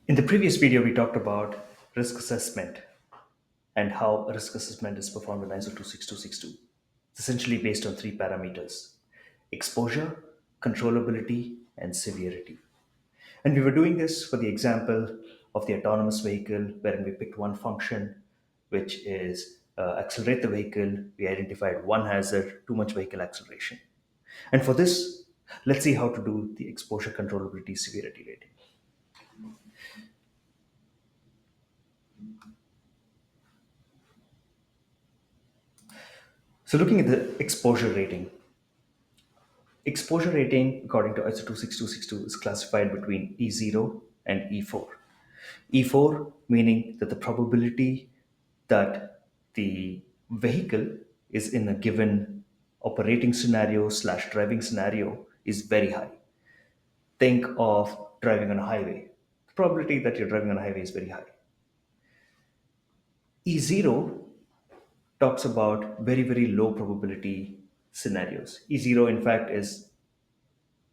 In the previous video, we talked about risk assessment and how risk assessment is performed in ISO 26262. It's essentially based on three parameters: exposure, controllability, and severity. And we were doing this for the example of the autonomous vehicle, wherein we picked one function, which is accelerate the vehicle. We identified one hazard, too much vehicle acceleration. And for this, let's see how to do the exposure, controllability, severity rating. So looking at the exposure rating, exposure rating, according to ISO 26262, is classified between E0 and E4. E4 meaning that the probability that the vehicle is in a given operating scenario slash driving scenario is very high. Think of driving on a highway. The probability that you're driving on a highway is very high. E0 talks about very, very low probability scenarios. E0, in fact, is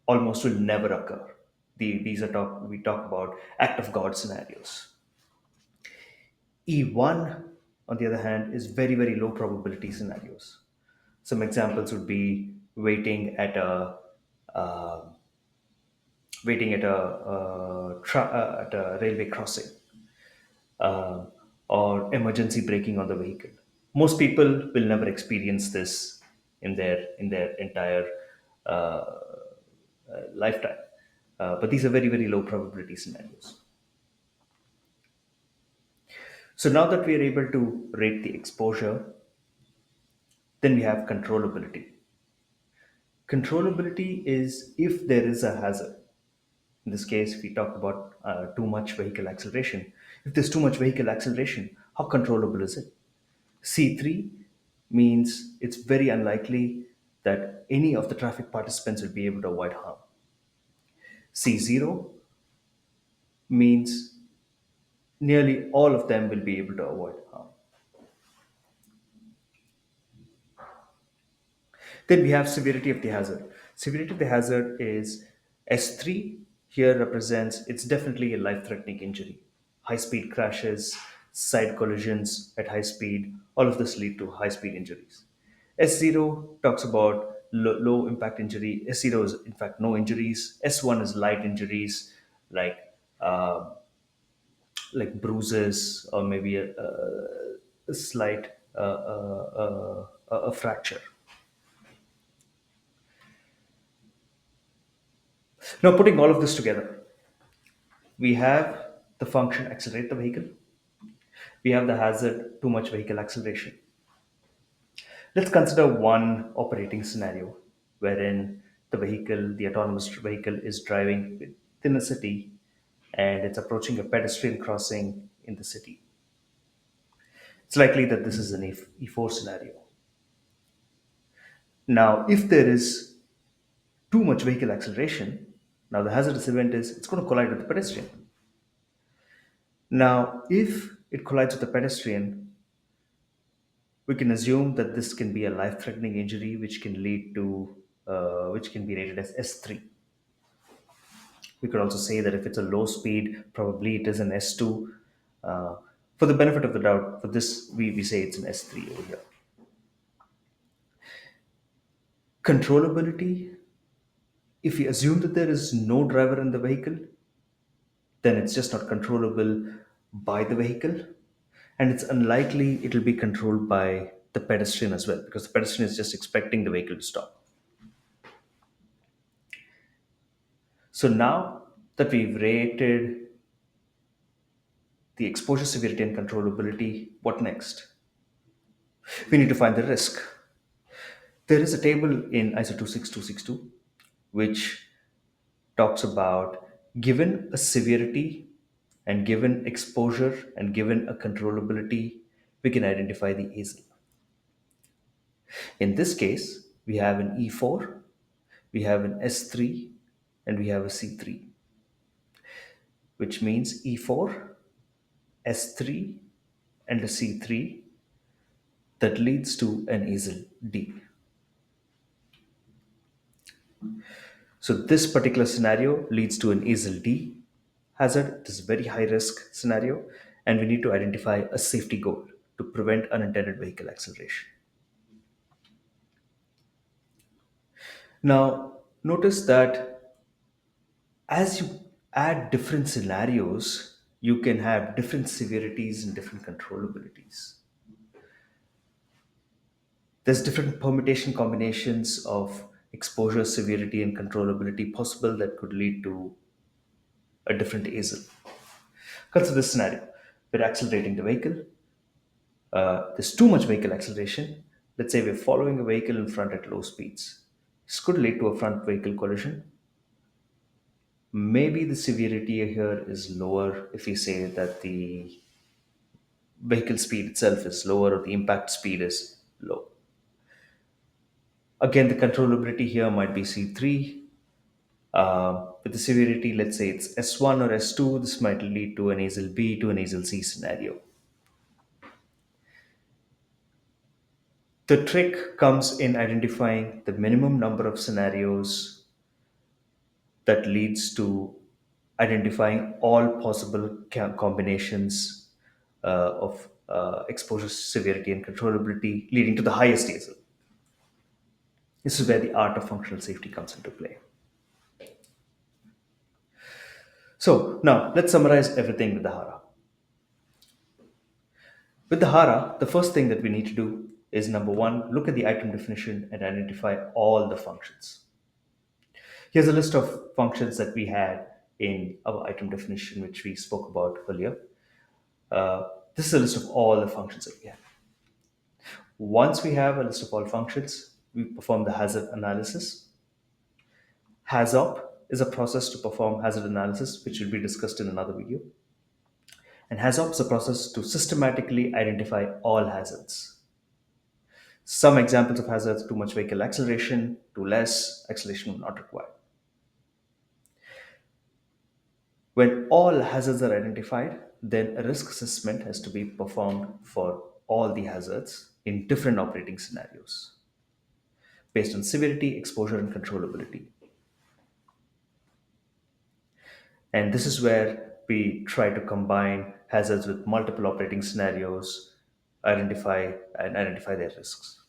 almost will never occur. These are we talk about act of God scenarios. E1, on the other hand, is very, very low probability scenarios. Some examples would be uh, waiting at a railway crossing, uh, or emergency braking on the vehicle. Most people will never experience this in their entire lifetime. But these are very, very low probability scenarios. So now that we are able to rate the exposure, then we have controllability. Controllability is if there is a hazard. In this case, if we talk about too much vehicle acceleration, if there's too much vehicle acceleration, how controllable is it? C3 means it's very unlikely that any of the traffic participants will be able to avoid harm. C0 means nearly all of them will be able to avoid harm. Then we have severity of the hazard. Severity of the hazard is S3. Here represents it's definitely a life-threatening injury. High-speed crashes, side collisions at high speed, all of this lead to high-speed injuries. S0 talks about low impact injury. S0 is in fact no injuries. S1 is light injuries like uh, bruises or maybe a slight a fracture. Now, putting all of this together, we have the function accelerate the vehicle, we have the hazard too much vehicle acceleration. Let's consider one operating scenario wherein the autonomous vehicle, is driving within a city and it's approaching a pedestrian crossing in the city. It's likely that this is an E4 scenario. Now, if there is too much vehicle acceleration, now the hazardous event is it's going to collide with the pedestrian. Now, if it collides with the pedestrian, we can assume that this can be a life-threatening injury, which can be rated as S3. We could also say that if it's a low speed, probably it is an S2. Uh, for the benefit of the doubt, for this we say it's an S3 over here. Controllability. If we assume that there is no driver in the vehicle, then it's just not controllable by the vehicle, and it's unlikely it'll be controlled by the pedestrian as well, because the pedestrian is just expecting the vehicle to stop. So now that we've rated the exposure, severity, and controllability, what next? We need to find the risk. There is a table in ISO 26262 which talks about given a severity and given exposure and given a controllability, we can identify the ASIL. In this case, we have an E4, we have an S3, and we have a C3, which means E4, S3, and a C3 that leads to an ASIL D. So this particular scenario leads to an ASIL D. hazard, it is a very high risk scenario, and we need to identify a safety goal to prevent unintended vehicle acceleration. Now, notice that as you add different scenarios, you can have different severities and different controllabilities. There's different permutation combinations of exposure, severity, and controllability possible that could lead to a different ASIL. Consider this scenario. We're accelerating the vehicle. There's too much vehicle acceleration. Let's say we're following a vehicle in front at low speeds. This could lead to a front vehicle collision. Maybe the severity here is lower if we say that the vehicle speed itself is lower or the impact speed is low. Again, the controllability here might be C3. With the severity, let's say it's S1 or S2, this might lead to an ASIL B to an ASIL C scenario. The trick comes in identifying the minimum number of scenarios that leads to identifying all possible combinations of exposure, severity, and controllability, leading to the highest ASIL. This is where the art of functional safety comes into play. So now let's summarize everything with the HARA. With the HARA, the first thing that we need to do is number one, look at the item definition and identify all the functions. Here's a list of functions that we had in our item definition, which we spoke about earlier. This is a list of all the functions that we have. Once we have a list of all functions, we perform the hazard analysis. HAZOP is a process to perform hazard analysis, which will be discussed in another video. And HAZOP is a process to systematically identify all hazards. Some examples of hazards: too much vehicle acceleration, too less, acceleration not required. When all hazards are identified, then a risk assessment has to be performed for all the hazards in different operating scenarios based on severity, exposure, and controllability. And this is where we try to combine hazards with multiple operating scenarios, identify their risks.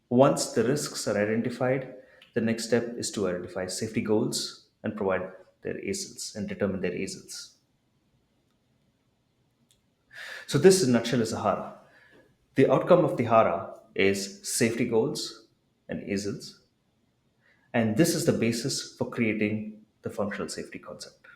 Once the risks are identified, the next step is to identify safety goals and provide their ASILs and determine their ASILs. So this in a nutshell is a HARA. The outcome of the HARA is safety goals and ASILs, and this is the basis for creating the functional safety concept.